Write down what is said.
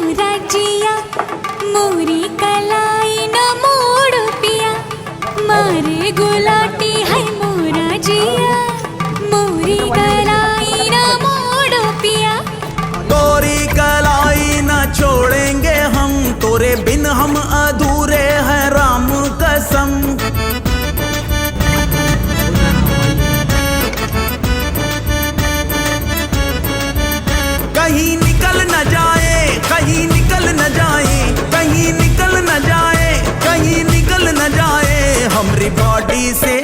मोरा जिया मोरी कलाई न मोड़ पिया मारे गुलाटी है मोरा जिया मोरी कलाई न मोड़ पिया। तोरी कलाई न छोड़ेंगे हम, तोरे बिन हम अधूरे हैं राम कसम। कहीं निकल न जाए, कहीं निकल न जाए, कहीं निकल न जाए, कहीं निकल न जाए हमरी बॉडी से